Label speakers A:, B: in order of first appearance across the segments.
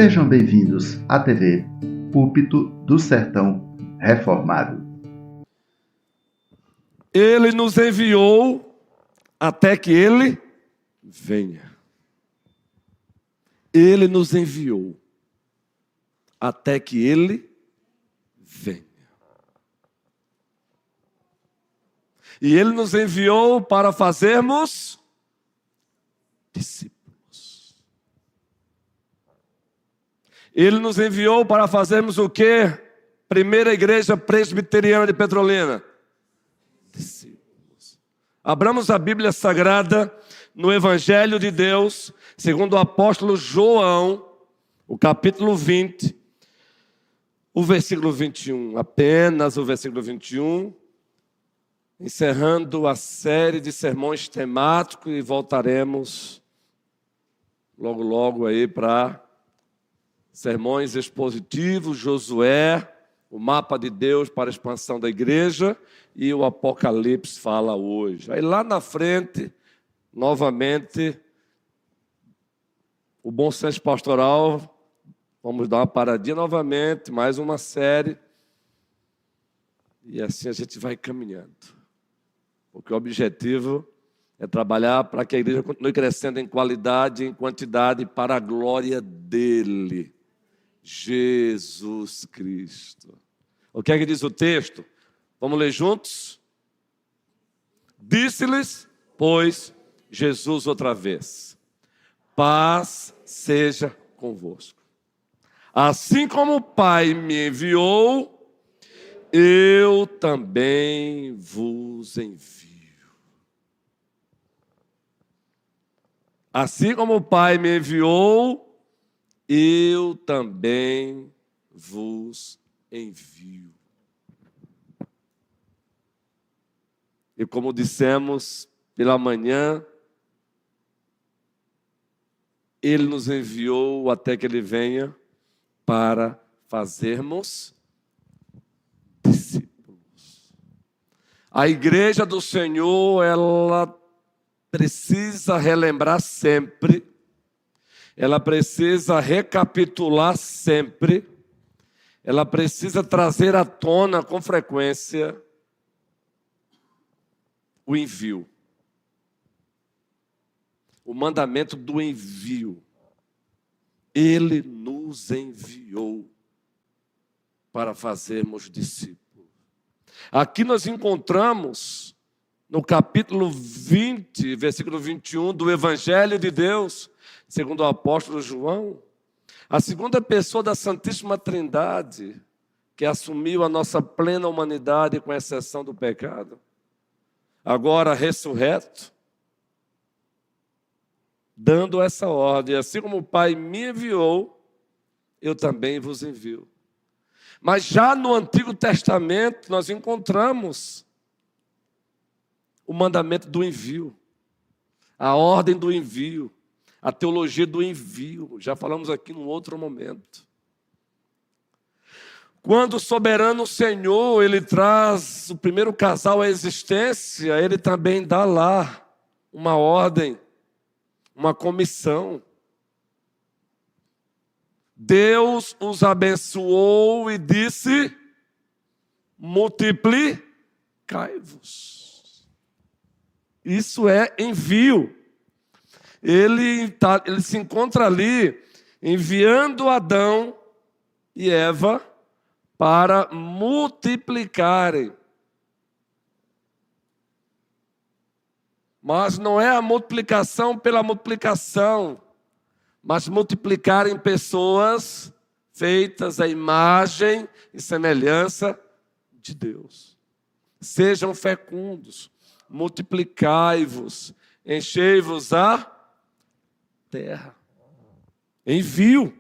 A: Sejam bem-vindos à TV Púlpito do Sertão Reformado.
B: Ele nos enviou até que Ele venha. Ele nos enviou até que Ele venha. E Ele nos enviou para fazermos discípulos. Ele nos enviou para fazermos o quê? Primeira Igreja Presbiteriana de Petrolina. Discípulos. Abramos a Bíblia Sagrada no Evangelho de Deus, segundo o apóstolo João, o capítulo 20, o versículo 21. Apenas o versículo 21. Encerrando a série de sermões temáticos e voltaremos logo aí para sermões expositivos, Josué, o mapa de Deus para a expansão da igreja e o Apocalipse fala hoje. Aí lá na frente, novamente, o bom senso pastoral, vamos dar uma paradinha novamente, mais uma série e assim a gente vai caminhando. Porque o objetivo é trabalhar para que a igreja continue crescendo em qualidade e em quantidade para a glória dele, Jesus Cristo. O que é que diz o texto? Vamos ler juntos? Disse-lhes, pois, Jesus outra vez: paz seja convosco. Assim como o Pai me enviou, eu também vos envio. Assim como o Pai me enviou, eu também vos envio. E como dissemos pela manhã, Ele nos enviou até que Ele venha para fazermos discípulos. A igreja do Senhor, ela precisa relembrar sempre, ela precisa recapitular sempre, ela precisa trazer à tona com frequência o envio. O mandamento do envio. Ele nos enviou para fazermos discípulos. Aqui nós encontramos, no capítulo 20, versículo 21 do Evangelho de Deus, segundo o apóstolo João, a segunda pessoa da Santíssima Trindade, que assumiu a nossa plena humanidade com exceção do pecado, agora ressurreto, dando essa ordem: assim como o Pai me enviou, eu também vos envio. Mas já no Antigo Testamento nós encontramos o mandamento do envio, a ordem do envio, a teologia do envio. Já falamos aqui num outro momento. Quando o soberano Senhor, Ele traz o primeiro casal à existência, Ele também dá lá uma ordem, uma comissão. Deus os abençoou e disse: multiplicai-vos. Isso é envio. Ele se encontra ali enviando Adão e Eva para multiplicarem. Mas não é a multiplicação pela multiplicação, mas multiplicarem pessoas feitas à imagem e semelhança de Deus. Sejam fecundos, multiplicai-vos, enchei-vos a terra. Envio.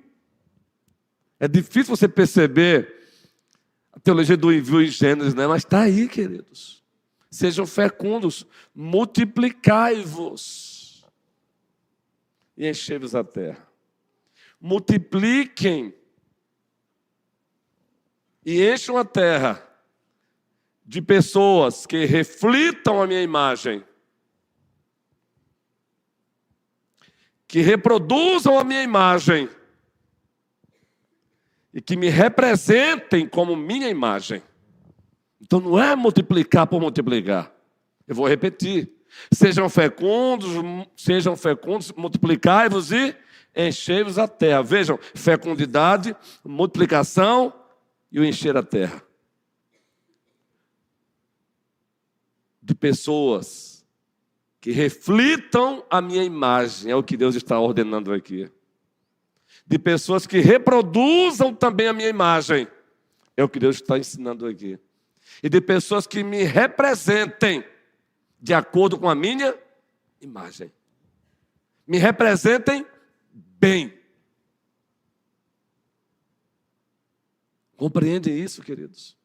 B: É difícil você perceber a teologia do envio em Gênesis, né? Mas está aí, queridos. Sejam fecundos, multiplicai-vos e enchei-vos a terra. Multipliquem e encham a terra de pessoas que reflitam a minha imagem, que reproduzam a minha imagem e que me representem como minha imagem. Então não é multiplicar por multiplicar. Eu vou repetir. Sejam fecundos, multiplicai-vos e enchei-vos a terra. Vejam, fecundidade, multiplicação e o encher a terra. De pessoas que reflitam a minha imagem, é o que Deus está ordenando aqui. De pessoas que reproduzam também a minha imagem, é o que Deus está ensinando aqui. E de pessoas que me representem de acordo com a minha imagem. Me representem bem. Compreendem isso, queridos?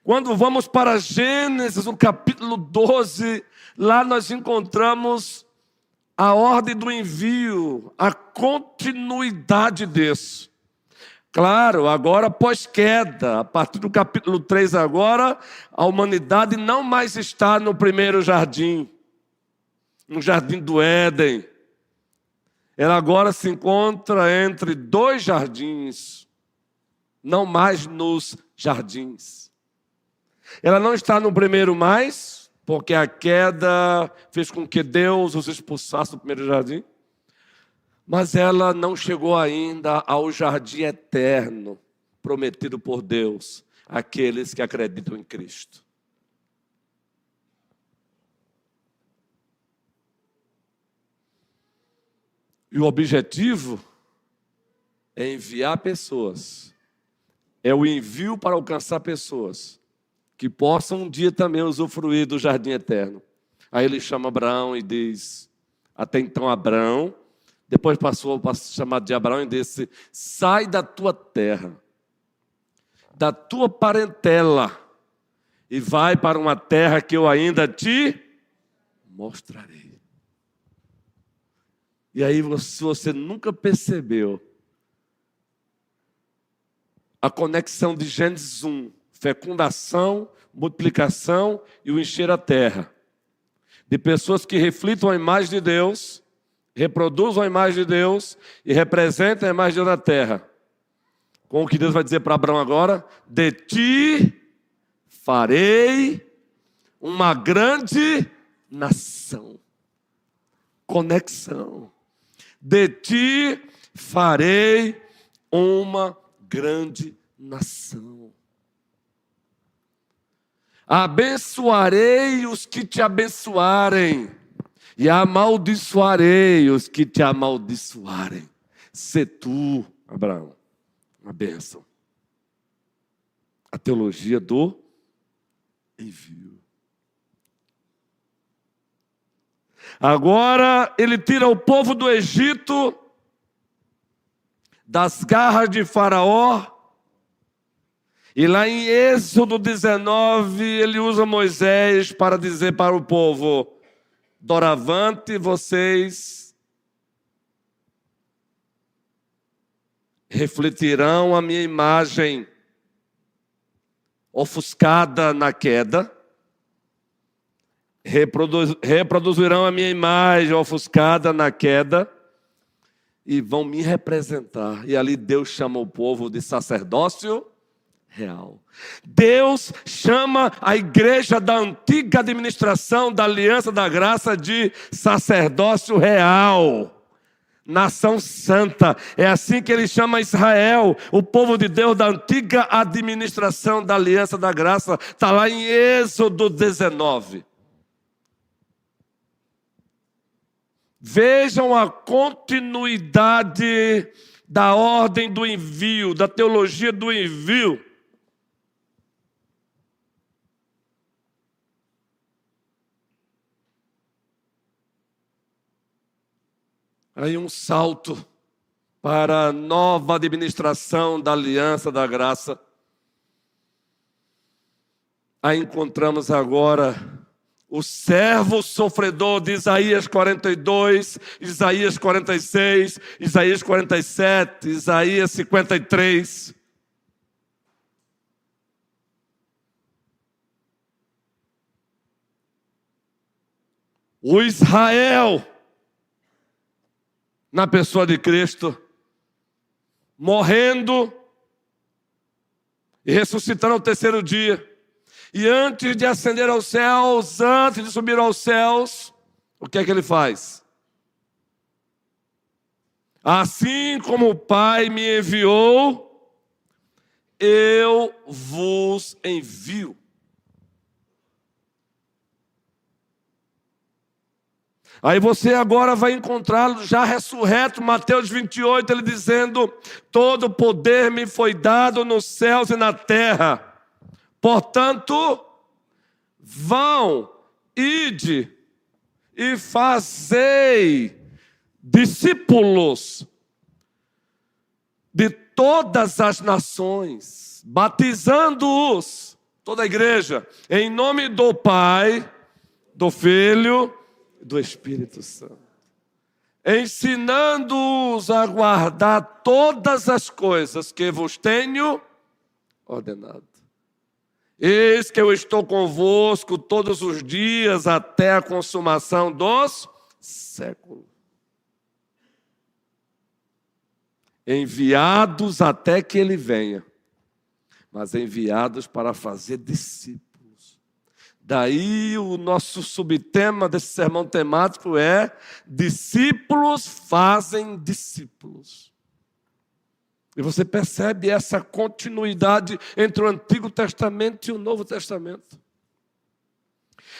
B: Quando vamos para Gênesis, no capítulo 12, lá nós encontramos a ordem do envio, a continuidade disso. Claro, agora pós-queda, a partir do capítulo 3 agora, a humanidade não mais está no primeiro jardim, no jardim do Éden. Ela agora se encontra entre dois jardins, não mais nos jardins. Ela não está no primeiro mais, porque a queda fez com que Deus os expulsasse do primeiro jardim. Mas ela não chegou ainda ao jardim eterno, prometido por Deus, àqueles que acreditam em Cristo. E o objetivo é enviar pessoas. É o envio para alcançar pessoas que possam um dia também usufruir do jardim eterno. Aí ele chama Abraão e diz, até então Abraão, depois passou a ser chamado de Abraão e disse, sai da tua terra, da tua parentela, e vai para uma terra que eu ainda te mostrarei. E aí, se você nunca percebeu a conexão de Gênesis 1, fecundação, multiplicação e o encher a terra, de pessoas que reflitam a imagem de Deus, reproduzam a imagem de Deus e representam a imagem de Deus na terra. Com o que Deus vai dizer para Abraão agora, de ti farei uma grande nação. Conexão. De ti farei uma grande nação. Abençoarei os que te abençoarem, e amaldiçoarei os que te amaldiçoarem. Sê tu, Abraão, uma bênção. A teologia do envio. Agora ele tira o povo do Egito das garras de Faraó. E lá em Êxodo 19, ele usa Moisés para dizer para o povo, doravante vocês refletirão a minha imagem ofuscada na queda, reproduzirão a minha imagem ofuscada na queda e vão me representar. E ali Deus chama o povo de sacerdócio real. Deus chama a igreja da antiga administração da aliança da graça de sacerdócio real. Nação santa. É assim que ele chama Israel, o povo de Deus da antiga administração da aliança da graça. Está lá em Êxodo 19. Vejam a continuidade da ordem do envio, da teologia do envio. Aí um salto para a nova administração da aliança da graça. Aí encontramos agora o servo sofredor de Isaías 42, Isaías 46, Isaías 47, Isaías 53. O Israel, na pessoa de Cristo, morrendo e ressuscitando ao terceiro dia. E antes de ascender aos céus, antes de subir aos céus, o que é que ele faz? Assim como o Pai me enviou, eu vos envio. Aí você agora vai encontrá-lo já ressurreto, Mateus 28, ele dizendo: todo poder me foi dado nos céus e na terra. Portanto, vão, ide e fazei discípulos de todas as nações, batizando-os, toda a igreja, em nome do Pai, do Filho e do Espírito Santo, ensinando-os a guardar todas as coisas que vos tenho ordenado. Eis que eu estou convosco todos os dias até a consumação dos séculos. Enviados até que ele venha, mas enviados para fazer discípulos. Daí o nosso subtema desse sermão temático é: discípulos fazem discípulos. E você percebe essa continuidade entre o Antigo Testamento e o Novo Testamento.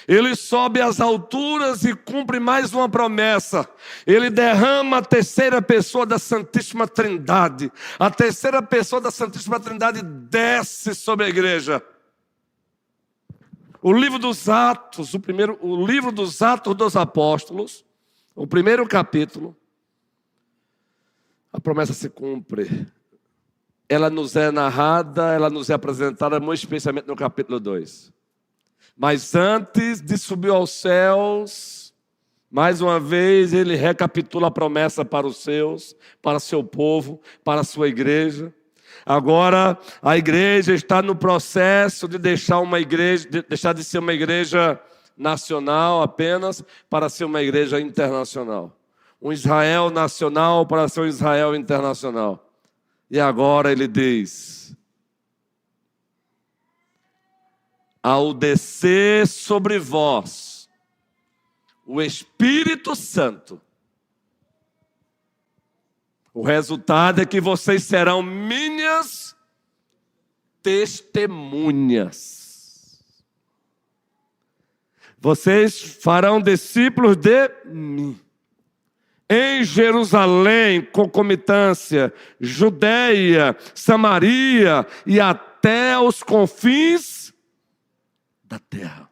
B: Ele sobe às alturas e cumpre mais uma promessa. Ele derrama a terceira pessoa da Santíssima Trindade. A terceira pessoa da Santíssima Trindade desce sobre a igreja. O livro dos Atos, o livro dos Atos dos Apóstolos, o primeiro capítulo, a promessa se cumpre. Ela nos é narrada, ela nos é apresentada, muito especialmente no capítulo 2. Mas antes de subir aos céus, mais uma vez ele recapitula a promessa para os seus, para seu povo, para a sua igreja. Agora a igreja está no processo de deixar de ser uma igreja nacional apenas, para ser uma igreja internacional. Um Israel nacional para ser um Israel internacional. E agora ele diz: ao descer sobre vós o Espírito Santo, o resultado é que vocês serão minhas testemunhas. Vocês farão discípulos de mim. Em Jerusalém, concomitância, Judeia, Samaria e até os confins da terra.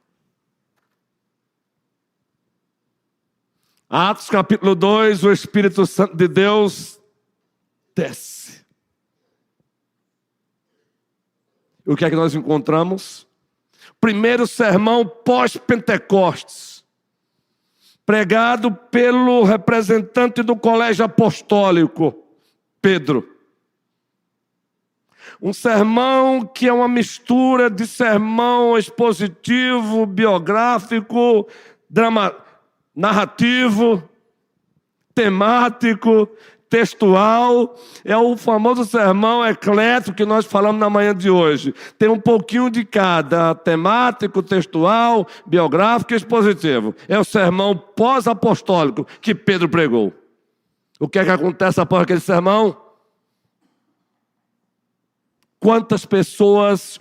B: Atos capítulo 2, o Espírito Santo de Deus desce. E o que é que nós encontramos? Primeiro sermão pós-Pentecostes, pregado pelo representante do colégio apostólico, Pedro. Um sermão que é uma mistura de sermão expositivo, biográfico, narrativo, temático, textual. É o famoso sermão eclético que nós falamos na manhã de hoje. Tem um pouquinho de cada: temático, textual, biográfico e expositivo. É o sermão pós-apostólico que Pedro pregou. O que é que acontece após aquele sermão? Quantas pessoas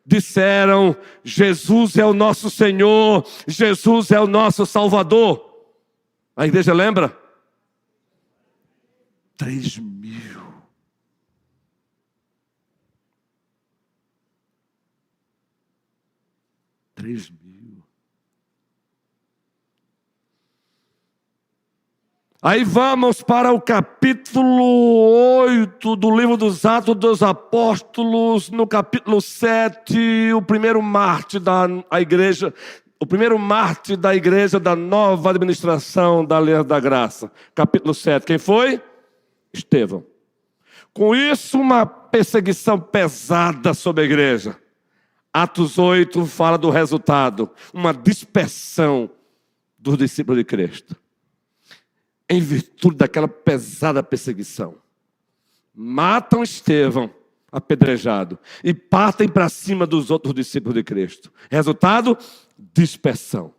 B: disseram: Jesus é o nosso Senhor, Jesus é o nosso Salvador? A igreja lembra? 3.000. Aí vamos para o capítulo 8 do livro dos Atos dos Apóstolos. No capítulo 7, o primeiro mártir da igreja, o primeiro mártir da igreja da nova administração da Aliança da Graça. Capítulo 7, quem foi? Estevão. Com isso, uma perseguição pesada sobre a igreja. Atos 8 fala do resultado: uma dispersão dos discípulos de Cristo. Em virtude daquela pesada perseguição, matam Estevão apedrejado, e partem para cima dos outros discípulos de Cristo. Resultado, dispersão.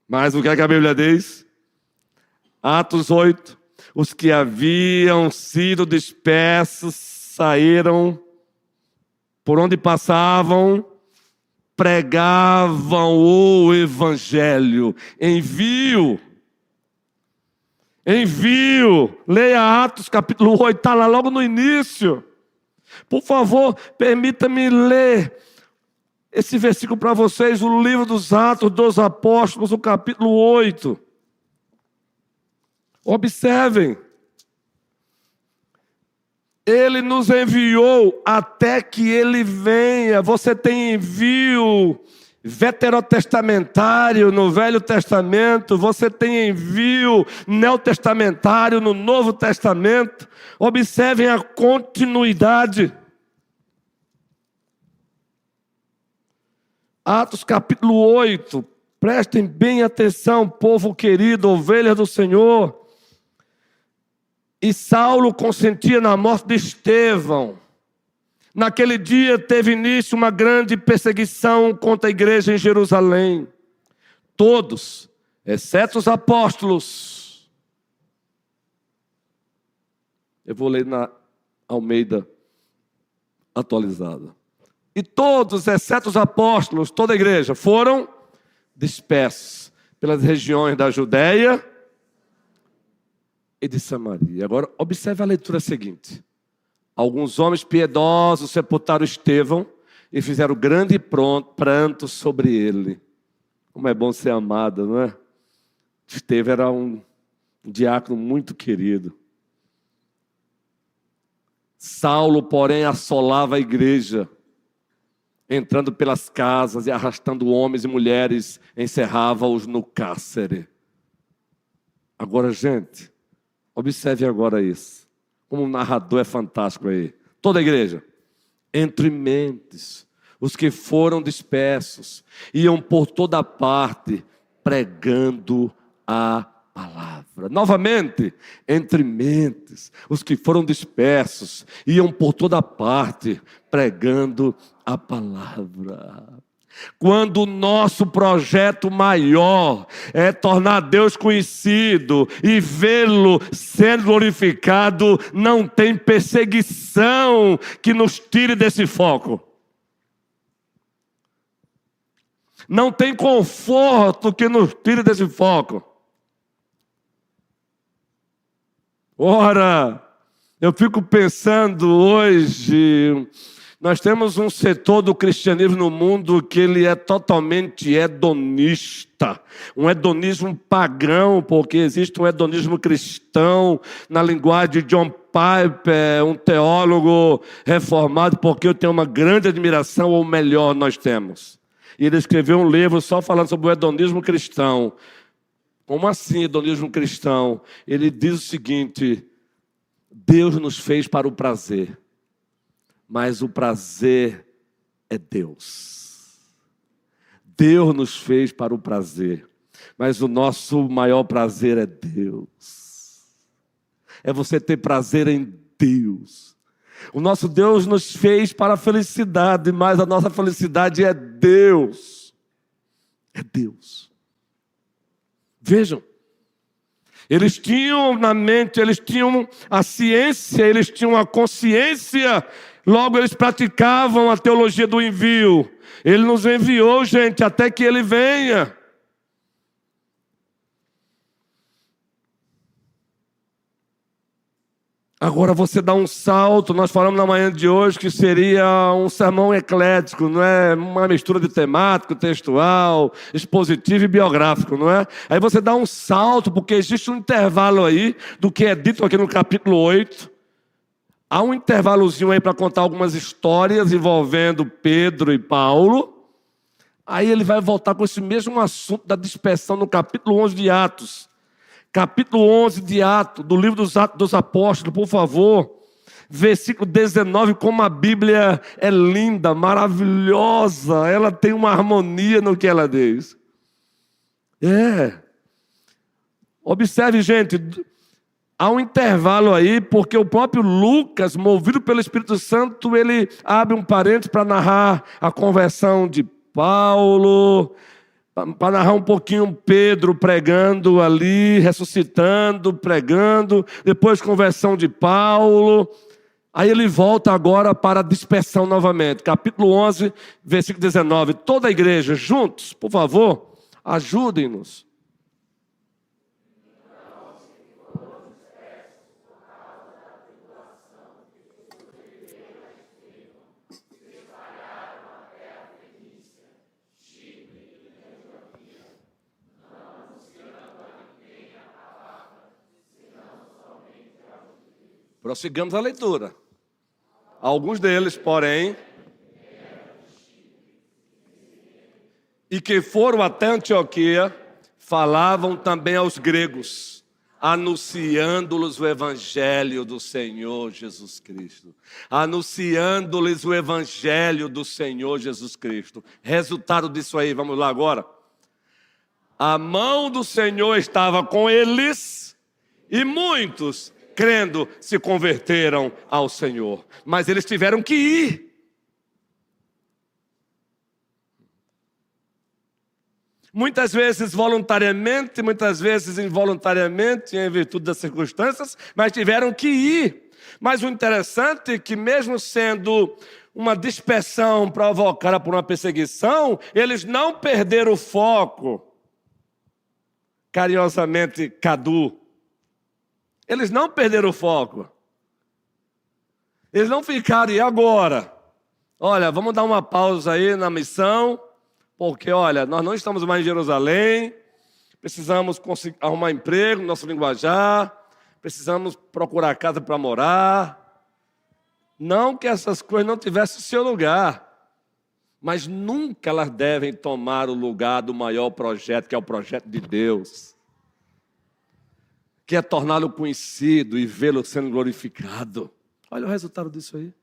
B: Mas o que é que a Bíblia diz? Atos 8, os que haviam sido dispersos saíram, por onde passavam, pregavam o Evangelho. Envio. Leia Atos capítulo 8, está lá logo no início. Por favor, permita-me ler esse versículo para vocês, o livro dos Atos dos Apóstolos, o capítulo 8. Observem. Ele nos enviou até que Ele venha. Você tem envio veterotestamentário no Velho Testamento, você tem envio neotestamentário no Novo Testamento. Observem a continuidade. Atos capítulo 8, prestem bem atenção, povo querido, ovelhas do Senhor. E Saulo consentia na morte de Estevão. Naquele dia teve início uma grande perseguição contra a igreja em Jerusalém. Todos, exceto os apóstolos. Eu vou ler na Almeida atualizada. E todos, exceto os apóstolos, toda a igreja, foram dispersos pelas regiões da Judéia e de Samaria. Agora, observe a leitura seguinte. Alguns homens piedosos sepultaram Estevão e fizeram grande pranto sobre ele. Como é bom ser amado, não é? Estevão era um diácono muito querido. Saulo, porém, assolava a igreja, entrando pelas casas e arrastando homens e mulheres, encerrava-os no cárcere. Agora, gente, observe agora isso. Como um narrador é fantástico aí. Toda a igreja, entre mentes, os que foram dispersos, iam por toda parte, pregando a palavra. Novamente, entre mentes, os que foram dispersos, iam por toda parte, pregando a palavra. Quando o nosso projeto maior é tornar Deus conhecido e vê-lo sendo glorificado, não tem perseguição que nos tire desse foco. Não tem conforto que nos tire desse foco. Ora, eu fico pensando hoje, nós temos um setor do cristianismo no mundo que ele é totalmente hedonista. Um hedonismo pagão, porque existe um hedonismo cristão, na linguagem de John Piper, um teólogo reformado, porque eu tenho uma grande admiração, ou melhor, nós temos. E ele escreveu um livro só falando sobre o hedonismo cristão. Como assim hedonismo cristão? Ele diz o seguinte: Deus nos fez para o prazer, mas o prazer é Deus. Deus nos fez para o prazer, mas o nosso maior prazer é Deus. É você ter prazer em Deus. O nosso Deus nos fez para a felicidade, mas a nossa felicidade é Deus. É Deus. Vejam, eles tinham na mente, eles tinham a ciência, eles tinham a consciência. Logo, eles praticavam a teologia do envio. Ele nos enviou, gente, até que Ele venha. Agora você dá um salto, nós falamos na manhã de hoje que seria um sermão eclético, não é? Uma mistura de temático, textual, expositivo e biográfico, não é? Aí você dá um salto, porque existe um intervalo aí do que é dito aqui no capítulo 8. Há um intervalozinho aí para contar algumas histórias envolvendo Pedro e Paulo. Aí ele vai voltar com esse mesmo assunto da dispersão no capítulo 11 de Atos. Capítulo 11 de Atos, do livro dos Atos dos Apóstolos, por favor. Versículo 19, como a Bíblia é linda, maravilhosa. Ela tem uma harmonia no que ela diz. Observe, gente. Há um intervalo aí, porque o próprio Lucas, movido pelo Espírito Santo, ele abre um parênteses para narrar a conversão de Paulo, para narrar um pouquinho Pedro pregando ali, ressuscitando, pregando, depois conversão de Paulo. Aí ele volta agora para a dispersão novamente. Capítulo 11, versículo 19. Toda a igreja, juntos, por favor, ajudem-nos. Prossigamos a leitura. Alguns deles, porém, e que foram até Antioquia, falavam também aos gregos, anunciando-lhes o evangelho do Senhor Jesus Cristo. Anunciando-lhes o evangelho do Senhor Jesus Cristo. Resultado disso aí, vamos lá agora. A mão do Senhor estava com eles e muitos, crendo, se converteram ao Senhor. Mas eles tiveram que ir. Muitas vezes voluntariamente, muitas vezes involuntariamente, em virtude das circunstâncias, mas tiveram que ir. Mas o interessante é que mesmo sendo uma dispersão provocada por uma perseguição, eles não perderam o foco. Carinhosamente, Cadu. Eles não perderam o foco. Eles não ficaram, e agora? Olha, vamos dar uma pausa aí na missão, porque, olha, nós não estamos mais em Jerusalém, precisamos arrumar emprego no nosso linguajar, precisamos procurar casa para morar. Não que essas coisas não tivessem seu lugar, mas nunca elas devem tomar o lugar do maior projeto, que é o projeto de Deus, que é torná-lo conhecido e vê-lo sendo glorificado. Olha o resultado disso aí.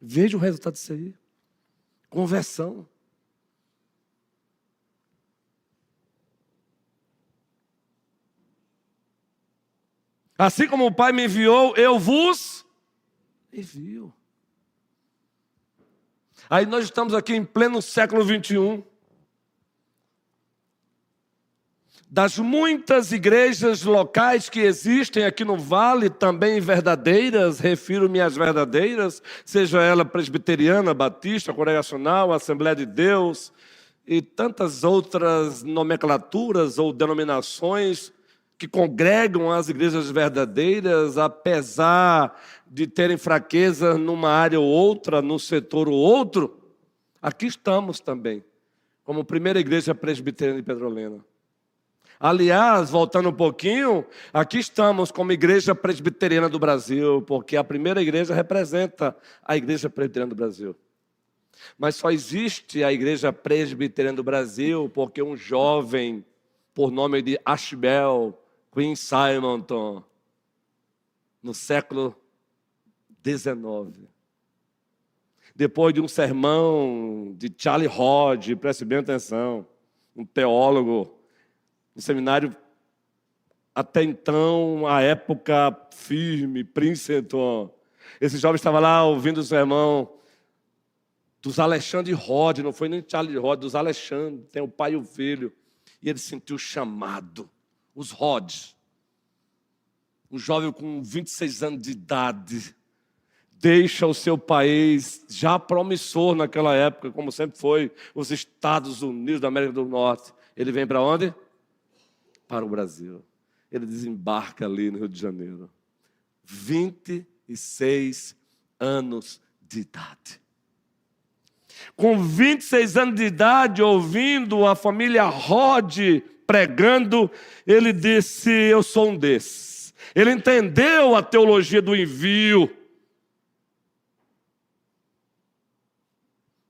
B: Veja o resultado disso aí. Conversão. Assim como o Pai me enviou, eu vos envio. Aí nós estamos aqui em pleno século 21. Das muitas igrejas locais que existem aqui no Vale, também verdadeiras, refiro-me às verdadeiras, seja ela presbiteriana, batista, congregacional, Assembleia de Deus e tantas outras nomenclaturas ou denominações que congregam as igrejas verdadeiras, apesar de terem fraqueza numa área ou outra, num setor ou outro. Aqui estamos também, como primeira igreja presbiteriana de Petrolina. Aliás, voltando um pouquinho, aqui estamos como Igreja Presbiteriana do Brasil, porque a primeira igreja representa a Igreja Presbiteriana do Brasil. Mas só existe a Igreja Presbiteriana do Brasil porque um jovem, por nome de Ashbel Queen Simonton, no século XIX, depois de um sermão de Charlie Hodge, preste bem atenção, um teólogo, no seminário, até então, a época firme, Princeton. Esse jovem estava lá ouvindo o sermão dos Alexandre Hodge, não foi nem Charlie Hodge, dos Alexandre, tem o pai e o filho. E ele sentiu chamado, os Hodge. Um jovem com 26 anos de idade, deixa o seu país, já promissor naquela época, como sempre foi, os Estados Unidos da América do Norte. Ele vem para onde? Para o Brasil. Ele desembarca ali no Rio de Janeiro. 26 anos de idade. Com 26 anos de idade, ouvindo a família Hodge pregando, ele disse, eu sou um desses. Ele entendeu a teologia do envio.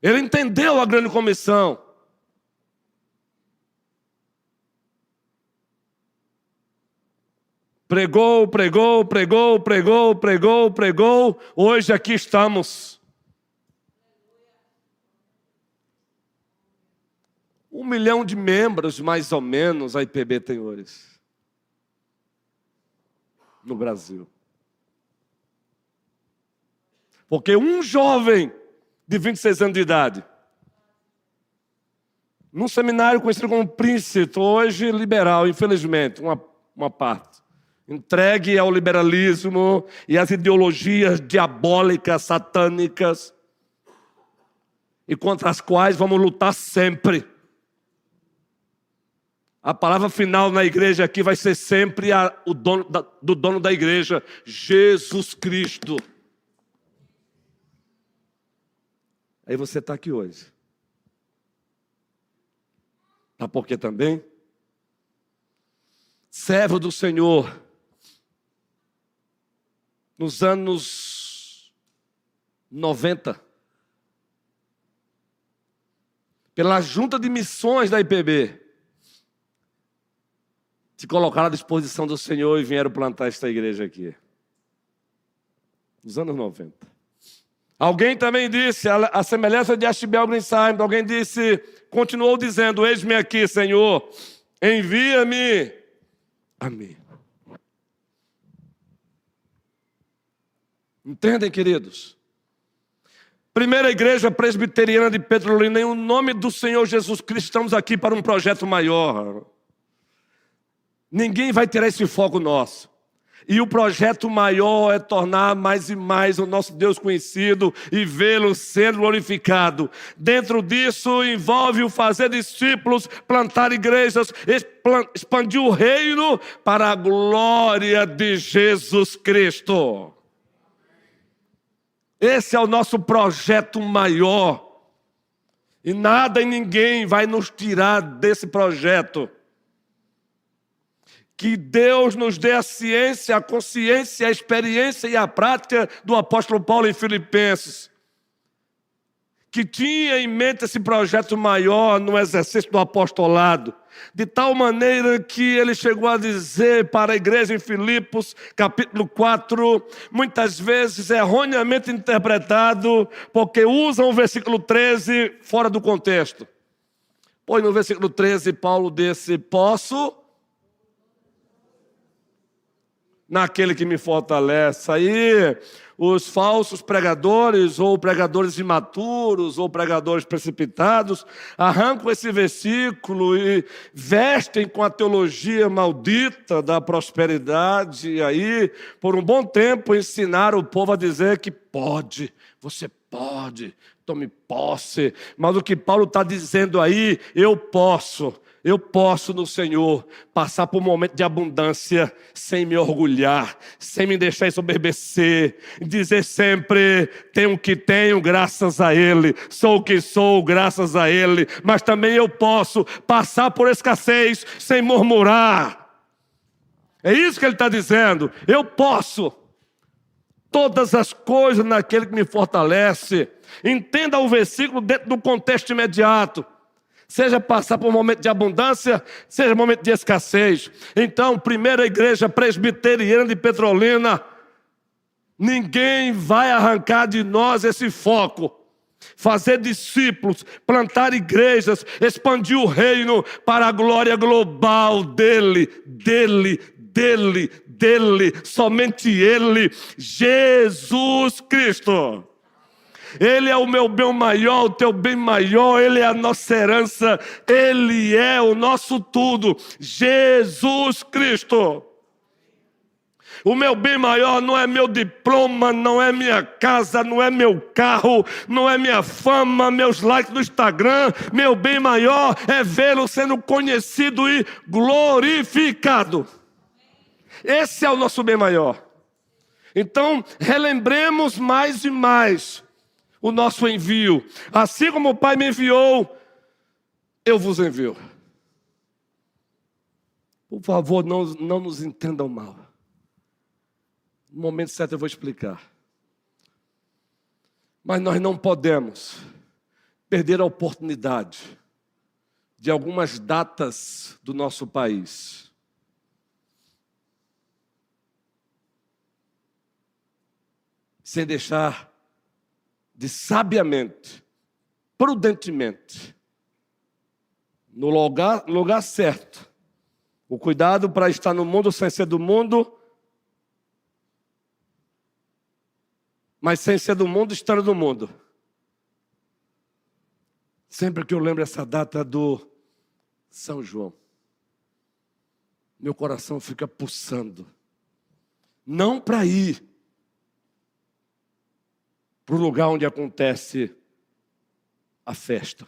B: Ele entendeu a grande comissão. Pregou, pregou, pregou, pregou, pregou, pregou. Hoje aqui estamos. 1 milhão de membros, mais ou menos, a IPB tem hoje. no Brasil. Porque um jovem de 26 anos de idade, num seminário conhecido como Príncipe, hoje liberal, infelizmente, uma parte, entregue ao liberalismo e às ideologias diabólicas, satânicas, e contra as quais vamos lutar sempre. A palavra final na igreja aqui vai ser sempre do dono da igreja, Jesus Cristo. Aí você está aqui hoje. Tá porque também? Servo do Senhor, nos anos 90, pela Junta de Missões da IPB, se colocaram à disposição do Senhor e vieram plantar esta igreja aqui. Nos anos 90. Alguém também disse, a semelhança de Ashbel Greenstein, alguém disse, continuou dizendo, eis-me aqui, Senhor, envia-me a mim. Entendem, queridos? Primeira Igreja Presbiteriana de Petrolina, em o nome do Senhor Jesus Cristo, estamos aqui para um projeto maior. Ninguém vai tirar esse foco nosso. E o projeto maior é tornar mais e mais o nosso Deus conhecido e vê-lo sendo glorificado. Dentro disso envolve o fazer discípulos, plantar igrejas, expandir o reino para a glória de Jesus Cristo. Esse é o nosso projeto maior. E nada e ninguém vai nos tirar desse projeto. Que Deus nos dê a ciência, a consciência, a experiência e a prática do apóstolo Paulo em Filipenses, que tinha em mente esse projeto maior no exercício do apostolado, de tal maneira que ele chegou a dizer para a igreja em Filipos, capítulo 4, muitas vezes erroneamente interpretado, porque usam o versículo 13 fora do contexto. Pois no versículo 13, Paulo disse, posso naquele que me fortalece. Aí os falsos pregadores, ou pregadores imaturos, ou pregadores precipitados, arrancam esse versículo e vestem com a teologia maldita da prosperidade, e aí, por um bom tempo, ensinaram o povo a dizer que pode, você pode, tome posse. Mas o que Paulo está dizendo aí, eu posso no Senhor passar por um momento de abundância sem me orgulhar, sem me deixar ensoberbecer, dizer sempre, tenho o que tenho graças a Ele, sou o que sou graças a Ele, mas também eu posso passar por escassez sem murmurar. É isso que ele está dizendo, eu posso todas as coisas naquele que me fortalece. Entenda o versículo dentro do contexto imediato. Seja passar por um momento de abundância, seja um momento de escassez. Então, primeira igreja presbiteriana de Petrolina, ninguém vai arrancar de nós esse foco. Fazer discípulos, plantar igrejas, expandir o reino para a glória global dele, somente Ele, Jesus Cristo. Ele é o meu bem maior, o teu bem maior, Ele é a nossa herança, Ele é o nosso tudo, Jesus Cristo. O meu bem maior não é meu diploma, não é minha casa, não é meu carro, não é minha fama, meus likes no Instagram. Meu bem maior é vê-lo sendo conhecido e glorificado. Esse é o nosso bem maior. Então, relembremos mais e mais o nosso envio. Assim como o Pai me enviou, eu vos envio. Por favor, não nos entendam mal. No momento certo eu vou explicar. Mas nós não podemos perder a oportunidade de algumas datas do nosso país. Sem deixar de sabiamente, prudentemente, no lugar certo, o cuidado para estar no mundo sem ser do mundo, mas sem ser do mundo, estando no mundo. Sempre que eu lembro essa data do São João, meu coração fica pulsando. Não para ir para o lugar onde acontece a festa,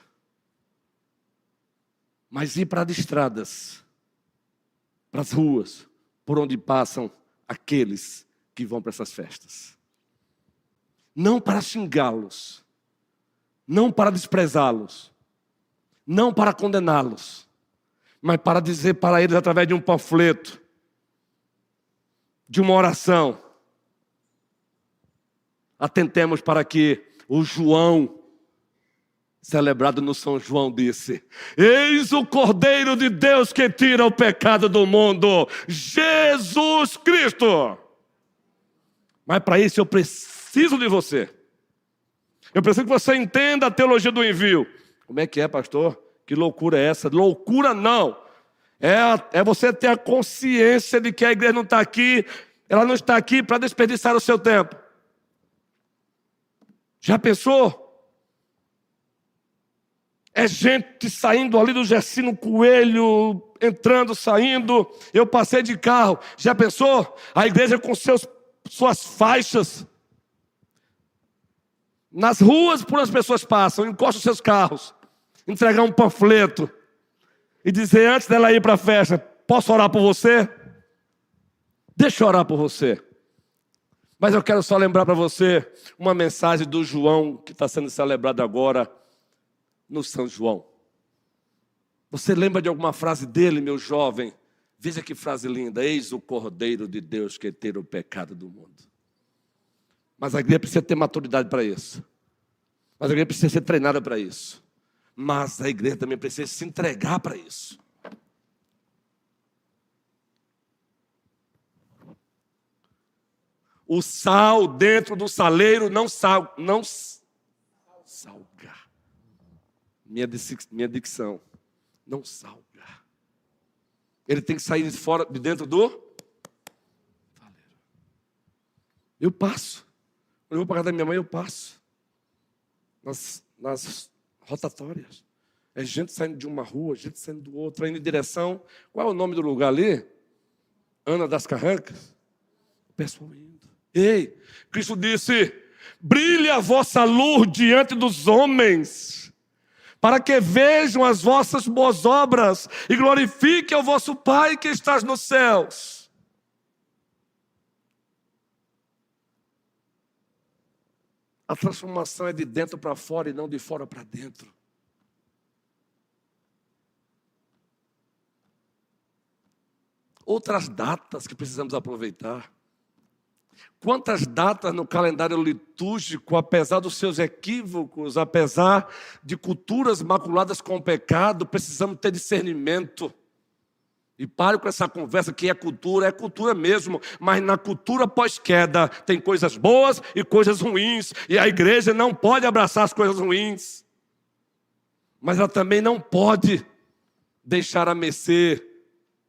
B: mas ir para as estradas, para as ruas, por onde passam aqueles que vão para essas festas. Não para xingá-los, não para desprezá-los, não para condená-los, mas para dizer para eles através de um panfleto, de uma oração: atentemos para que o João, celebrado no São João, disse: eis o Cordeiro de Deus que tira o pecado do mundo, Jesus Cristo. Mas para isso eu preciso de você. Eu preciso que você entenda a teologia do envio. Como é que é, pastor? Que loucura é essa? Loucura não. É você ter a consciência de que a igreja não está aqui, ela não está aqui para desperdiçar o seu tempo. Já pensou? É gente saindo ali do Gercino Coelho, entrando, saindo. Eu passei de carro. Já pensou? A igreja com suas faixas. Nas ruas por onde as pessoas passam, encostam os seus carros. Entregar um panfleto e dizer antes dela ir para a festa: posso orar por você? Deixa eu orar por você. Mas eu quero só lembrar para você uma mensagem do João que está sendo celebrado agora no São João. Você lembra de alguma frase dele, meu jovem? Veja que frase linda: eis o Cordeiro de Deus que tira o pecado do mundo. Mas a igreja precisa ter maturidade para isso. Mas a igreja precisa ser treinada para isso. Mas a igreja também precisa se entregar para isso. O sal dentro do saleiro não salga. Minha dicção. Não salga. Ele tem que sair de dentro do saleiro. Eu passo. Quando eu vou para a casa da minha mãe, eu passo. Nas rotatórias. É gente saindo de uma rua, gente saindo do outra, indo em direção. Qual é o nome do lugar ali? Ana das Carrancas. O pessoal indo. Ei, Cristo disse: brilhe a vossa luz diante dos homens, para que vejam as vossas boas obras e glorifiquem ao vosso Pai que estás nos céus. A transformação é de dentro para fora e não de fora para dentro. Outras datas que precisamos aproveitar. Quantas datas no calendário litúrgico, apesar dos seus equívocos, apesar de culturas maculadas com o pecado, precisamos ter discernimento. E pare com essa conversa que é cultura mesmo, mas na cultura pós-queda tem coisas boas e coisas ruins, e a igreja não pode abraçar as coisas ruins, mas ela também não pode deixar a mercê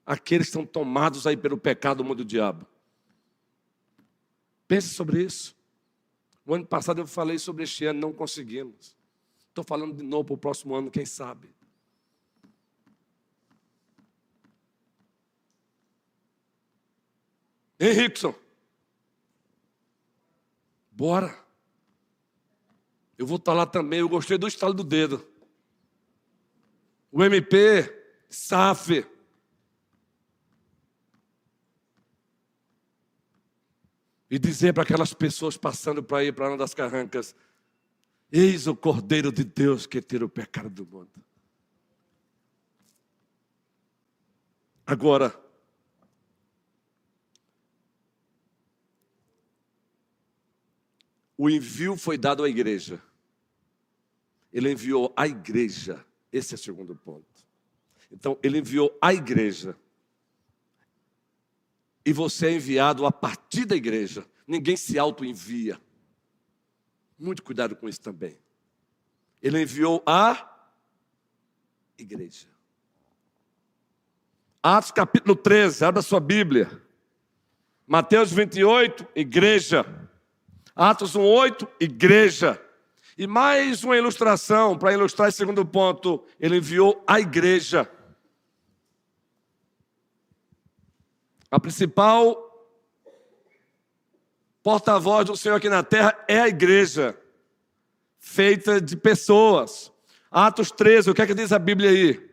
B: aqueles que estão tomados aí pelo pecado do mundo do diabo. Pense sobre isso. O ano passado eu falei sobre este ano, não conseguimos. Estou falando de novo para o próximo ano, quem sabe. Henrickson, bora. Eu vou estar lá também, eu gostei do estalo do dedo. O MP, SAF. E dizer para aquelas pessoas passando para ir para Ana das Carrancas: eis o Cordeiro de Deus que tira o pecado do mundo. Agora, o envio foi dado à igreja. Ele enviou a igreja. Esse é o segundo ponto. Então, ele enviou a igreja. E você é enviado a partir da igreja. Ninguém se auto-envia. Muito cuidado com isso também. Ele enviou a igreja. Atos capítulo 13, abra sua Bíblia. Mateus 28, igreja. Atos 1:8, igreja. E mais uma ilustração, para ilustrar esse segundo ponto, ele enviou a igreja. A principal porta-voz do Senhor aqui na terra é a igreja, feita de pessoas. Atos 13, o que é que diz a Bíblia aí?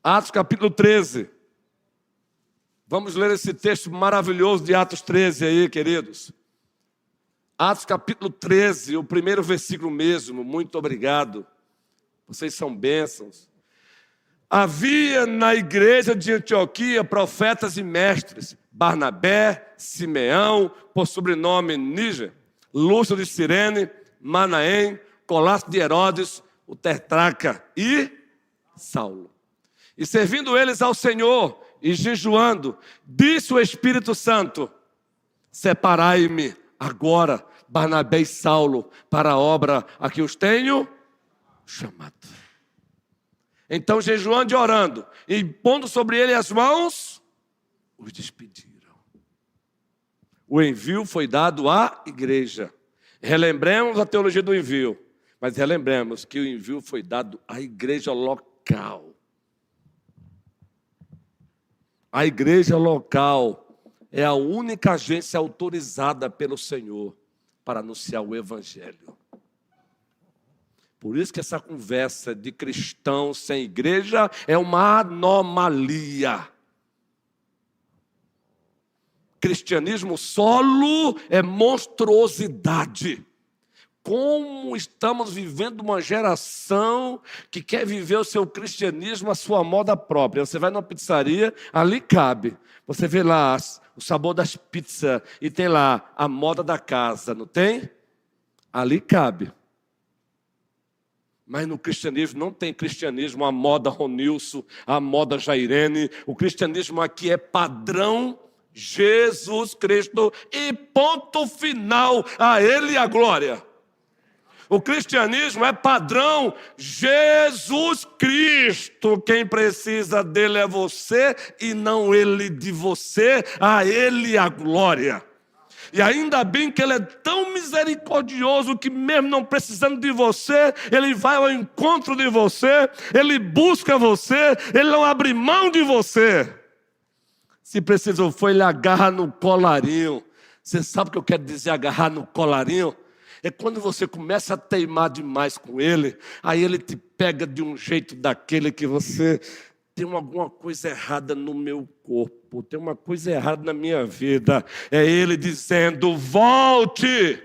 B: Atos capítulo 13. Vamos ler esse texto maravilhoso de Atos 13 aí, queridos. Atos capítulo 13, o primeiro versículo mesmo. Muito obrigado. Vocês são bênçãos. Havia na igreja de Antioquia profetas e mestres: Barnabé, Simeão, por sobrenome Níger, Lúcio de Cirene, Manaém, Colasso de Herodes, o tetrarca, e Saulo. E servindo eles ao Senhor e jejuando, disse o Espírito Santo: separai-me agora Barnabé e Saulo para a obra a que os tenho chamado. Então, jejuando e orando, e pondo sobre ele as mãos, os despediram. O envio foi dado à igreja. Relembremos a teologia do envio, mas relembremos que o envio foi dado à igreja local. A igreja local é a única agência autorizada pelo Senhor para anunciar o evangelho. Por isso que essa conversa de cristão sem igreja é uma anomalia. Cristianismo solo é monstruosidade. Como estamos vivendo uma geração que quer viver o seu cristianismo à sua moda própria. Você vai numa pizzaria, ali cabe. Você vê lá o sabor das pizzas e tem lá a moda da casa, não tem? Ali cabe. Mas no cristianismo não tem cristianismo a moda Ronilson, a moda Jairene. O cristianismo aqui é padrão Jesus Cristo e ponto final, a Ele a glória. O cristianismo é padrão Jesus Cristo. Quem precisa dele é você e não ele de você, a Ele a glória. E ainda bem que ele é tão misericordioso que mesmo não precisando de você, ele vai ao encontro de você, ele busca você, ele não abre mão de você. Se preciso for, ele agarra no colarinho. Você sabe o que eu quero dizer agarrar no colarinho? É quando você começa a teimar demais com ele, aí ele te pega de um jeito daquele que você... Tem alguma coisa errada no meu corpo, tem uma coisa errada na minha vida. É ele dizendo: volte.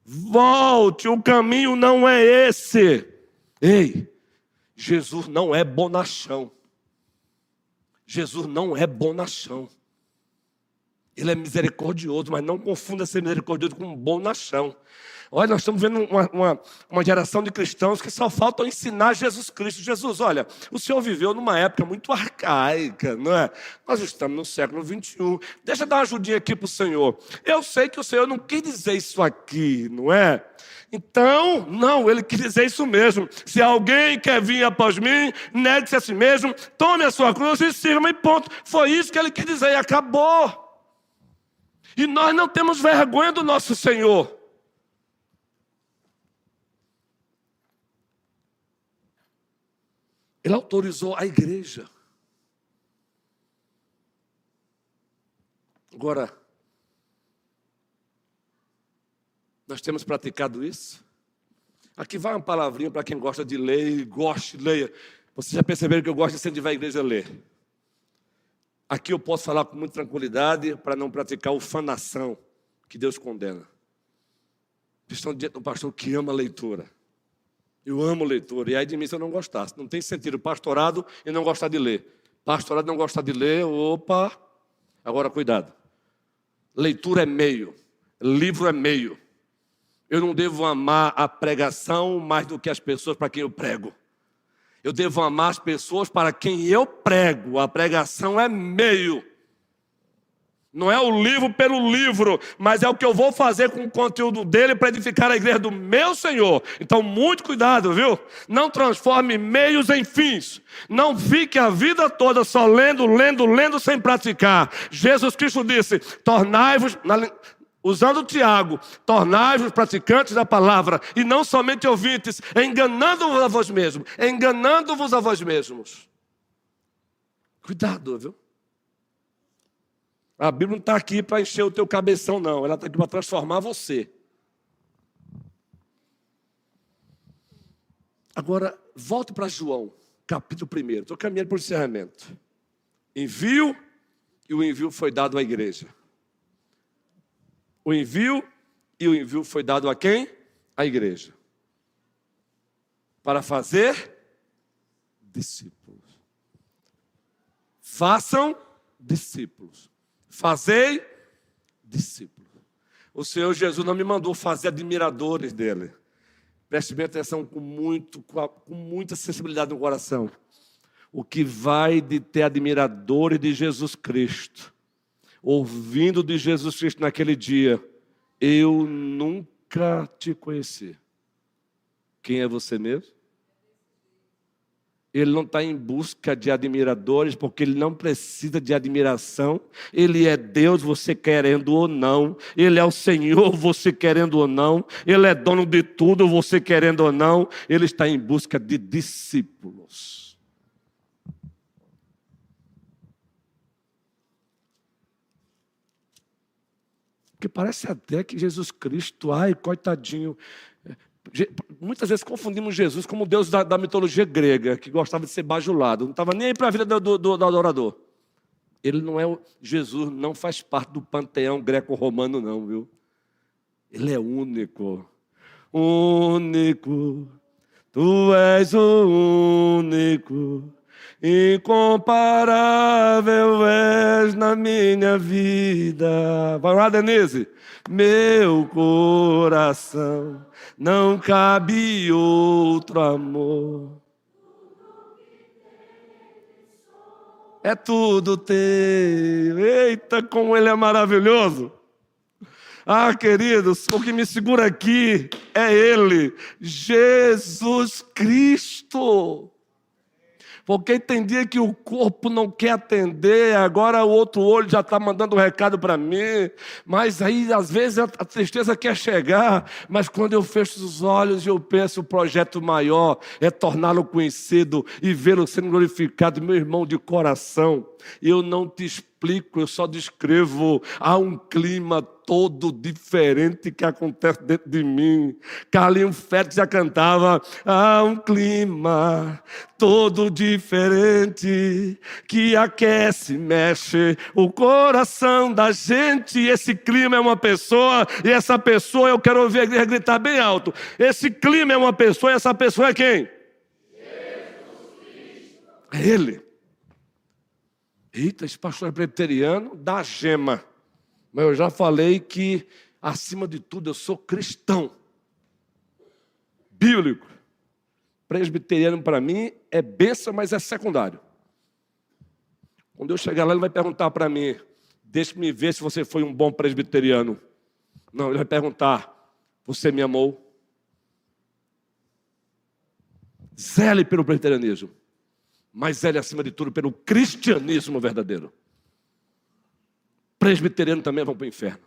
B: Volte, o caminho não é esse. Ei, Jesus não é bonachão. Jesus não é bonachão. Ele é misericordioso, mas não confunda ser misericordioso com bonachão. Olha, nós estamos vendo uma geração de cristãos que só faltam ensinar Jesus Cristo. Jesus, olha, o Senhor viveu numa época muito arcaica, não é? Nós estamos no século 21. Deixa eu dar uma ajudinha aqui para o Senhor. Eu sei que o Senhor não quis dizer isso aqui, não é? Então, não, ele quis dizer isso mesmo. Se alguém quer vir após mim, negue-se a si mesmo, tome a sua cruz e sirva-me, ponto. Foi isso que ele quis dizer e acabou. E nós não temos vergonha do nosso Senhor. Ele autorizou a igreja. Agora, nós temos praticado isso? Aqui vai uma palavrinha para quem gosta de ler e goste, leia. Vocês já perceberam que eu gosto de incentivar a igreja a ler. Aqui eu posso falar com muita tranquilidade para não praticar ufanação, que Deus condena. Estão diante de um pastor que ama a leitura. Eu amo leitura, e aí de mim se eu não gostasse. Não tem sentido pastorado e não gostar de ler. Pastorado e não gostar de ler, opa. Agora cuidado. Leitura é meio, livro é meio. Eu não devo amar a pregação mais do que as pessoas para quem eu prego. Eu devo amar as pessoas para quem eu prego. A pregação é meio. Não é o livro pelo livro, mas é o que eu vou fazer com o conteúdo dele para edificar a igreja do meu Senhor. Então, muito cuidado, viu? Não transforme meios em fins. Não fique a vida toda só lendo, sem praticar. Jesus Cristo disse, tornai-vos... Usando Tiago, tornai-vos praticantes da palavra e não somente ouvintes, enganando-vos a vós mesmos. Enganando-vos a vós mesmos. Cuidado, viu? A Bíblia não está aqui para encher o teu cabeção, não. Ela está aqui para transformar você. Agora, volte para João, capítulo 1. Estou caminhando para o encerramento. Envio, e o envio foi dado à igreja. O envio foi dado a quem? À igreja. Para fazer discípulos. Façam discípulos. Fazei discípulos. O Senhor Jesus não me mandou fazer admiradores dele. Preste bem atenção com muita sensibilidade no coração. O que vai de ter admiradores de Jesus Cristo, ouvindo de Jesus Cristo naquele dia, eu nunca te conheci. Quem é você mesmo? Ele não está em busca de admiradores, porque ele não precisa de admiração. Ele é Deus, você querendo ou não. Ele é o Senhor, você querendo ou não. Ele é dono de tudo, você querendo ou não. Ele está em busca de discípulos. Porque parece até que Jesus Cristo, ai, coitadinho. Muitas vezes confundimos Jesus como o Deus da mitologia grega, que gostava de ser bajulado, não estava nem aí para a vida do adorador. Ele não é Jesus, não faz parte do panteão greco-romano, não, viu? Ele é único. Único, tu és o único. Incomparável és na minha vida. Vai lá, Denise. Meu coração não cabe outro amor. É tudo teu. Eita, como ele é maravilhoso. Ah, queridos, o que me segura aqui é ele, Jesus Cristo. Porque tem dia que o corpo não quer atender, agora o outro olho já está mandando um recado para mim. Mas aí, às vezes, a tristeza quer chegar. Mas quando eu fecho os olhos e eu penso, o projeto maior é torná-lo conhecido e vê-lo sendo glorificado, meu irmão de coração. Eu não te explico, eu só descrevo. Há um clima todo diferente que acontece dentro de mim. Carlinhos Félix já cantava, há um clima todo diferente que aquece, mexe o coração da gente. E esse clima é uma pessoa, e essa pessoa eu quero ouvir a igreja gritar bem alto. Esse clima é uma pessoa, e essa pessoa é quem? Jesus Cristo. É ele. Eita, esse pastor é presbiteriano da gema. Mas eu já falei que, acima de tudo, eu sou cristão. Bíblico. Presbiteriano, para mim, é bênção, mas é secundário. Quando eu chegar lá, ele vai perguntar para mim, deixe-me ver se você foi um bom presbiteriano. Não, ele vai perguntar, você me amou? Zele pelo presbiterianismo. Mas zele, acima de tudo, pelo cristianismo verdadeiro. Presbiterianos também vão para o inferno.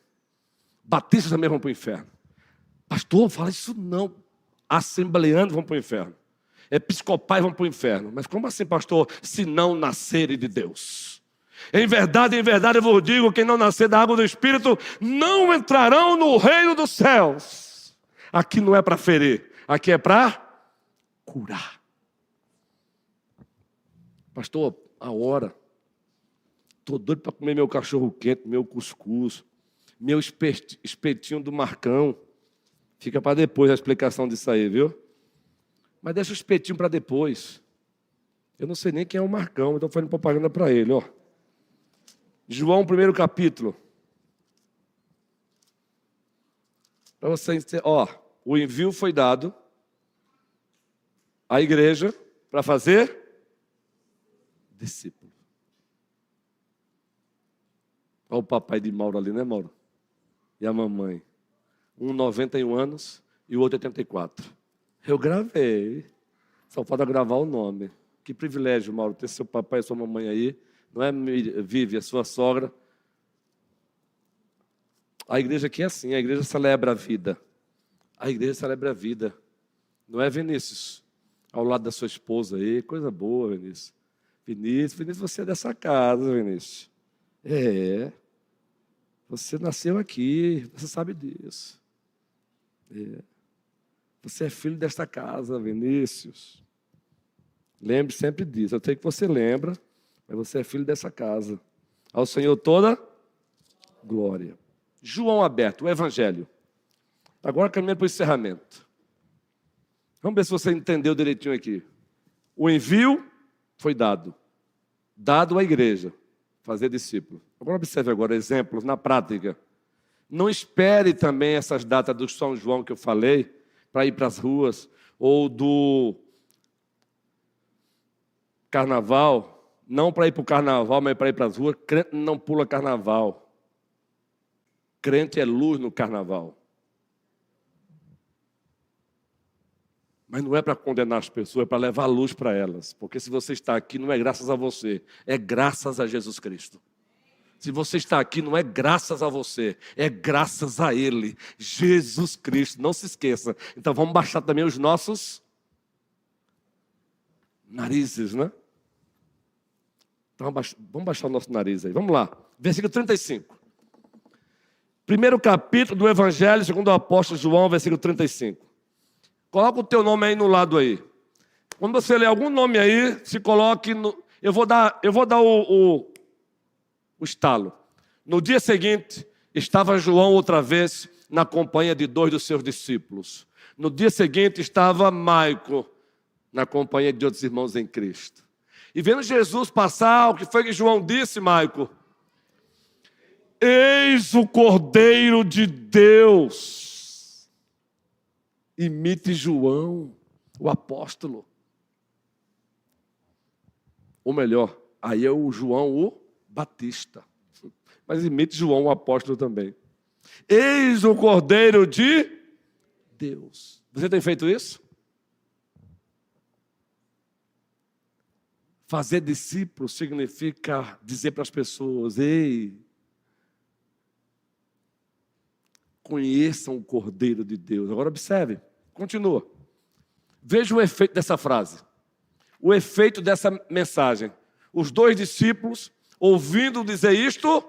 B: Batistas também vão para o inferno. Pastor, fala isso não. Assembleanos vão para o inferno. Episcopais vão para o inferno. Mas como assim, pastor? Se não nascerem de Deus. Em verdade, eu vos digo, quem não nascer da água do Espírito, não entrarão no reino dos céus. Aqui não é para ferir. Aqui é para curar. Pastor, a hora. Estou doido para comer meu cachorro quente, meu cuscuz, meu espetinho do Marcão. Fica para depois a explicação disso aí, viu? Mas deixa o espetinho para depois. Eu não sei nem quem é o Marcão, então fazendo propaganda para ele, ó. João, 1º capítulo. Para você, ó, o envio foi dado à igreja para fazer discípulos. Olha o papai de Mauro ali, né, Mauro? E a mamãe. Um 91 anos e o outro 84. Eu gravei. Só falta gravar o nome. Que privilégio, Mauro, ter seu papai e sua mamãe aí. Não é, Vive, a sua sogra. A igreja aqui é assim, a igreja celebra a vida. A igreja celebra a vida. Não é, Vinícius? Ao lado da sua esposa aí, coisa boa, Vinícius. Vinícius, você é dessa casa, Vinícius. É. Você nasceu aqui, você sabe disso. É. Você é filho desta casa, Vinícius. Lembre sempre disso. Eu sei que você lembra, mas você é filho dessa casa. Ao Senhor toda glória. João aberto, o Evangelho. Agora caminhando para o encerramento. Vamos ver se você entendeu direitinho aqui. O envio foi dado. Dado à igreja. Fazer discípulo. Agora observe agora exemplos na prática. Não espere também essas datas do São João que eu falei para ir para as ruas, ou do carnaval, não para ir para o carnaval, mas para ir para as ruas. Crente não pula carnaval. Crente é luz no carnaval. Mas não é para condenar as pessoas, é para levar luz para elas. Porque se você está aqui, não é graças a você, é graças a Jesus Cristo. Se você está aqui, não é graças a você, é graças a Ele, Jesus Cristo. Não se esqueça. Então vamos baixar também os nossos narizes, né? Então vamos baixar o nosso nariz aí. Vamos lá. Versículo 35. Primeiro capítulo do Evangelho, segundo o apóstolo João, versículo 35. Coloca o teu nome aí no lado aí. Quando você ler algum nome aí, se coloque no... Eu vou dar o estalo. No dia seguinte, estava João outra vez na companhia de 2 dos seus discípulos. No dia seguinte, estava Maico na companhia de outros irmãos em Cristo. E vendo Jesus passar, o que foi que João disse, Maico? Eis o Cordeiro de Deus. Imite João, o apóstolo. Ou melhor, aí é o João o Batista. Mas imite João, o apóstolo também. Eis o Cordeiro de Deus. Você tem feito isso? Fazer discípulos significa dizer para as pessoas: ei, conheçam o Cordeiro de Deus. Agora observe, continua. Veja o efeito dessa frase. O efeito dessa mensagem. Os 2 discípulos, ouvindo dizer isto,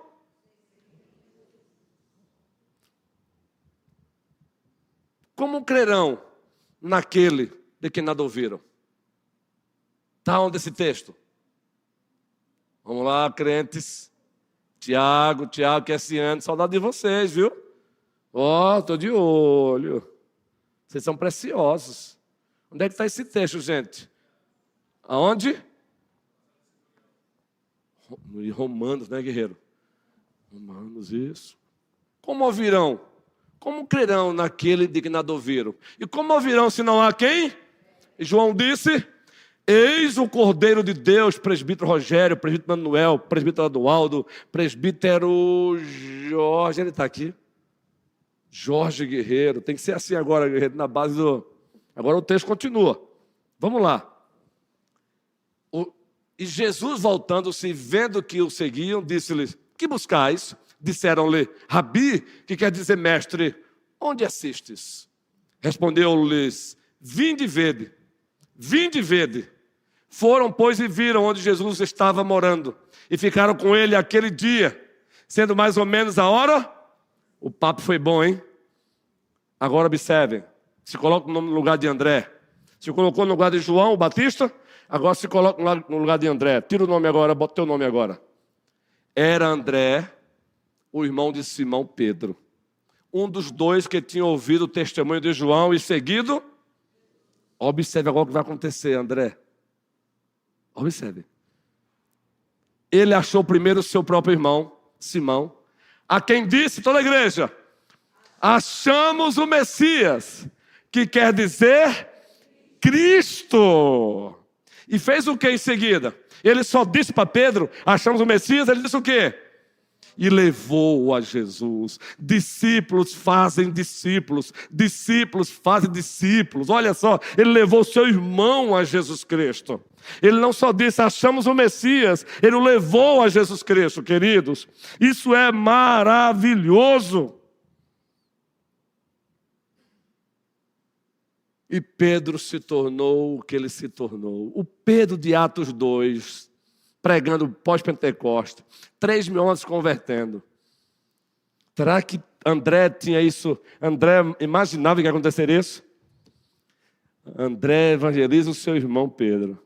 B: como crerão naquele de quem nada ouviram? Está onde esse texto? Vamos lá, crentes. Tiago, Cassiano, saudade de vocês, viu? Estou de olho. Vocês são preciosos. Onde é que está esse texto, gente? Aonde? Romanos, né, guerreiro? Romanos, isso. Como ouvirão? Como crerão naquele de que nada ouviram? E como ouvirão se não há quem? E João disse: eis o Cordeiro de Deus, presbítero Rogério, presbítero Manuel, presbítero Adualdo, presbítero Jorge, ele está aqui. Jorge Guerreiro, tem que ser assim agora, Guerreiro, na base do... Agora o texto continua. Vamos lá. E Jesus, voltando-se, vendo que o seguiam, disse-lhes: que buscais? Disseram-lhe: Rabi, que quer dizer mestre, onde assistes? Respondeu-lhes: vinde e vede. Vinde e vede. Foram, pois, e viram onde Jesus estava morando. E ficaram com ele aquele dia, sendo mais ou menos a hora... O papo foi bom, hein? Agora observem. Se coloca no lugar de André. Se colocou no lugar de João, o Batista. Agora se coloca no lugar de André. Tira o nome agora, bota o teu nome agora. Era André, o irmão de Simão Pedro. Um dos 2 que tinha ouvido o testemunho de João e seguido. Observe agora o que vai acontecer, André. Observe. Ele achou primeiro o seu próprio irmão, Simão. A quem disse toda a igreja: achamos o Messias, que quer dizer Cristo. E fez o que em seguida? Ele só disse para Pedro: achamos o Messias. Ele disse o quê? e levou-o a Jesus. Discípulos fazem discípulos, discípulos fazem discípulos. Olha só, ele levou seu irmão a Jesus Cristo. Ele não só disse, achamos o Messias, ele o levou a Jesus Cristo, queridos. Isso é maravilhoso. E Pedro se tornou o que ele se tornou. O Pedro de Atos 2, pregando pós-Pentecoste, 3 mil homens se convertendo. Será que André tinha isso? André imaginava que ia acontecer isso? André evangeliza o seu irmão Pedro.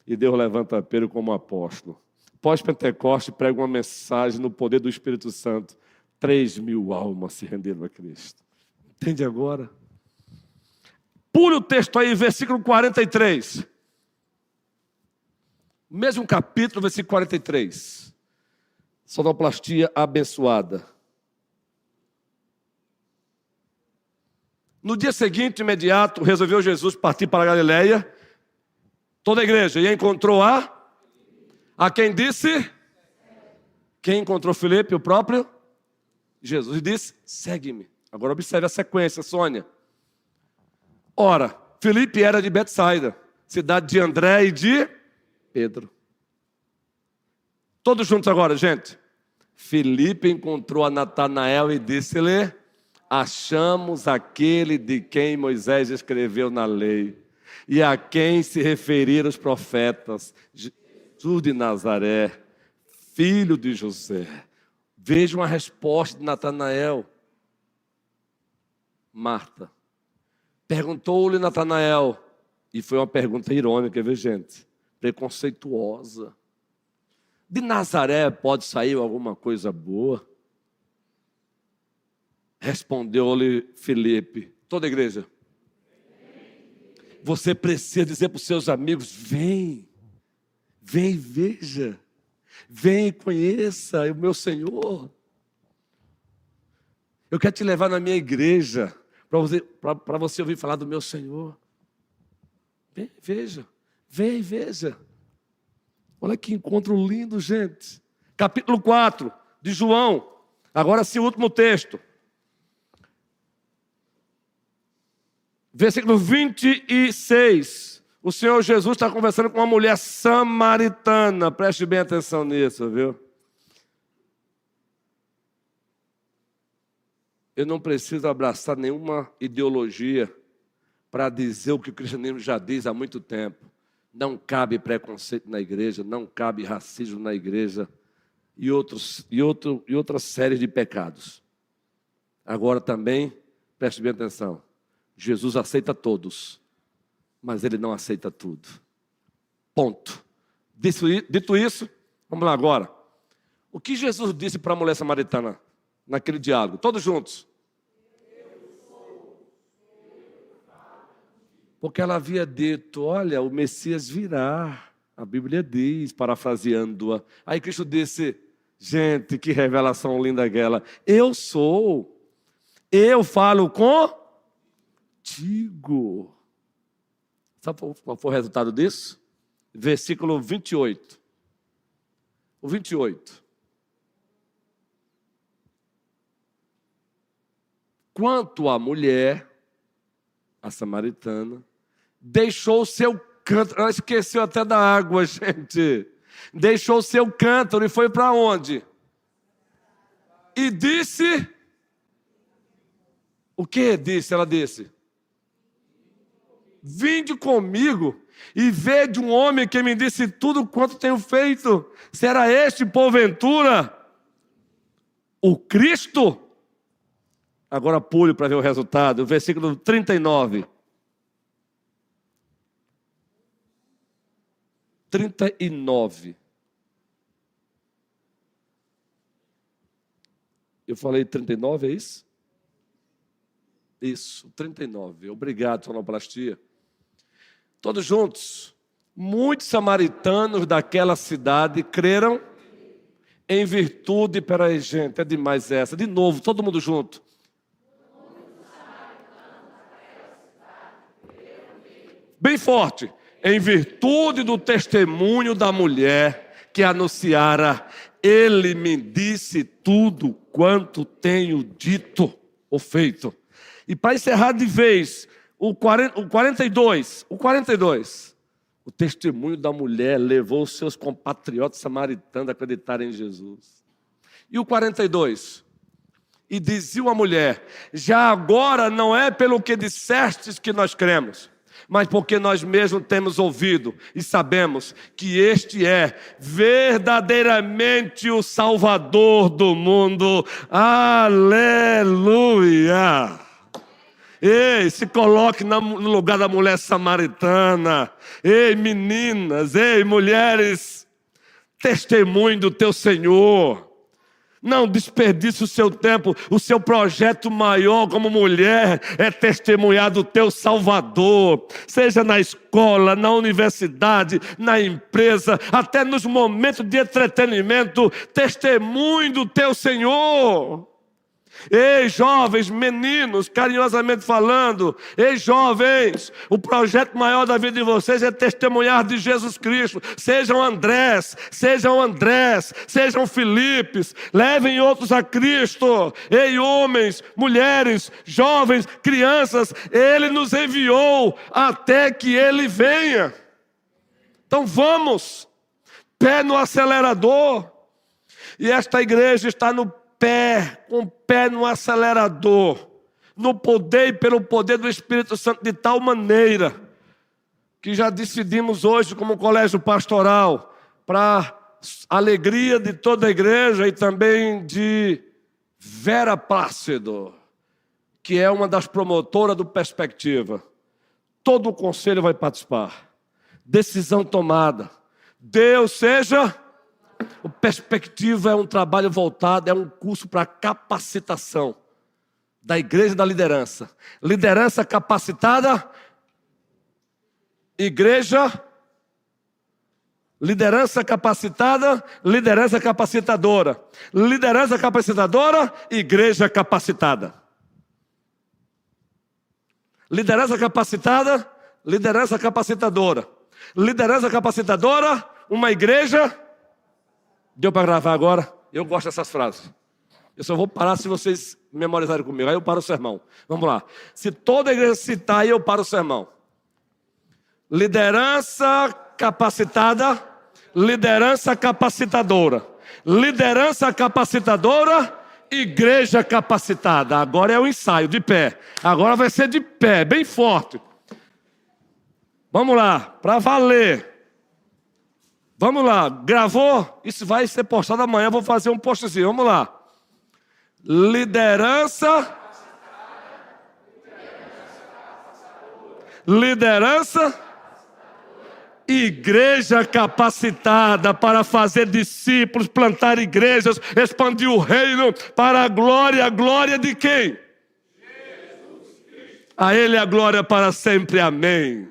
B: E Deus levanta Pedro como apóstolo. Pós-Pentecoste, prega uma mensagem no poder do Espírito Santo. 3 mil almas se renderam a Cristo. Entende agora? Pule o texto aí, versículo 43. Mesmo capítulo, versículo 43. Sonoplastia abençoada. No dia seguinte, imediato, resolveu Jesus partir para a Galileia. Toda a igreja. E encontrou a quem disse? Quem encontrou Filipe? O próprio Jesus. E disse, segue-me. Agora observe a sequência, Sônia. Ora, Filipe era de Betsaida, cidade de André e de Pedro. Todos juntos agora, gente. Filipe encontrou a Natanael e disse-lhe, achamos aquele de quem Moisés escreveu na lei e a quem se referiram os profetas, Jesus de Nazaré, filho de José. Vejam a resposta de Natanael. Marta. Perguntou-lhe Natanael, e foi uma pergunta irônica, viu, gente? Preconceituosa. De Nazaré pode sair alguma coisa boa? Respondeu-lhe Filipe, toda a igreja. Você precisa dizer para os seus amigos, vem e veja, vem e conheça o meu Senhor. Eu quero te levar na minha igreja, para você ouvir falar do meu Senhor. Vem, veja. Vem, veja. Olha que encontro lindo, gente. Capítulo 4 de João. Agora sim, o último texto. Versículo 26. O Senhor Jesus está conversando com uma mulher samaritana. Preste bem atenção nisso, viu? Eu não preciso abraçar nenhuma ideologia para dizer o que o cristianismo já diz há muito tempo. Não cabe preconceito na igreja, não cabe racismo na igreja e outra série de pecados. Agora também, preste bem atenção, Jesus aceita todos, mas Ele não aceita tudo. Ponto. Dito isso, vamos lá agora. O que Jesus disse para a mulher samaritana naquele diálogo? Todos juntos. Porque ela havia dito, olha, o Messias virá. A Bíblia diz, parafraseando-a. Aí Cristo disse, gente, que revelação linda aquela. Eu sou. Eu falo contigo. Sabe qual foi o resultado disso? Versículo 28. O 28. Quanto à mulher, a samaritana, deixou o seu cântaro, ela esqueceu até da água, gente. Deixou o seu cântaro e foi para onde? E disse, o que disse? Ela disse, vinde comigo e vede um homem que me disse tudo quanto tenho feito. Será este, porventura, o Cristo? Agora pule para ver o resultado. Versículo 39. 39. Eu falei 39, é isso? Isso, 39. Obrigado, sonoplastia. Todos juntos. Muitos samaritanos daquela cidade creram em virtude... Peraí, gente, é demais essa. De novo, todo mundo junto. Bem forte. Em virtude do testemunho da mulher que anunciara, Ele me disse tudo quanto tenho dito ou feito. E para encerrar de vez, o 42, o testemunho da mulher levou os seus compatriotas samaritanos a acreditarem em Jesus. E o 42, e dizia a mulher: já agora não é pelo que dissestes que nós cremos, mas porque nós mesmos temos ouvido e sabemos que este é verdadeiramente o Salvador do mundo. Aleluia! Ei, se coloque no lugar da mulher samaritana. Ei, meninas, ei, mulheres, testemunhe do teu Senhor. Não desperdice o seu tempo. O seu projeto maior como mulher é testemunhar do teu Salvador. Seja na escola, na universidade, na empresa, até nos momentos de entretenimento, testemunhe do teu Senhor. Ei, jovens, meninos, carinhosamente falando, ei, jovens, o projeto maior da vida de vocês é testemunhar de Jesus Cristo. Sejam Andrés, sejam Filipes, levem outros a Cristo. Ei, homens, mulheres, jovens, crianças, Ele nos enviou até que Ele venha. Então vamos, pé no acelerador. E esta igreja está com o pé no acelerador, no poder e pelo poder do Espírito Santo, de tal maneira que já decidimos hoje, como colégio pastoral, para alegria de toda a igreja e também de Vera Plácido, que é uma das promotoras do Perspectiva. Todo o conselho vai participar. Decisão tomada. Deus seja... O Perspectiva é um trabalho voltado, é um curso para capacitação da igreja e da liderança. Liderança capacitada, igreja, liderança capacitada, liderança capacitadora. Liderança capacitadora, igreja capacitada. Liderança capacitada, liderança capacitadora. Liderança capacitadora, uma igreja... Deu para gravar agora? Eu gosto dessas frases. Eu só vou parar se vocês memorizarem comigo. Aí eu paro o sermão. Vamos lá. Se toda a igreja citar, aí eu paro o sermão. Liderança capacitada, liderança capacitadora. Liderança capacitadora, igreja capacitada. Agora é o ensaio, de pé. Agora vai ser de pé, bem forte. Vamos lá, para valer. Vamos lá, gravou? Isso vai ser postado amanhã, vou fazer um postzinho, vamos lá. Liderança igreja capacitada para fazer discípulos, plantar igrejas, expandir o reino para a glória de quem? Jesus Cristo. A Ele a glória para sempre, amém.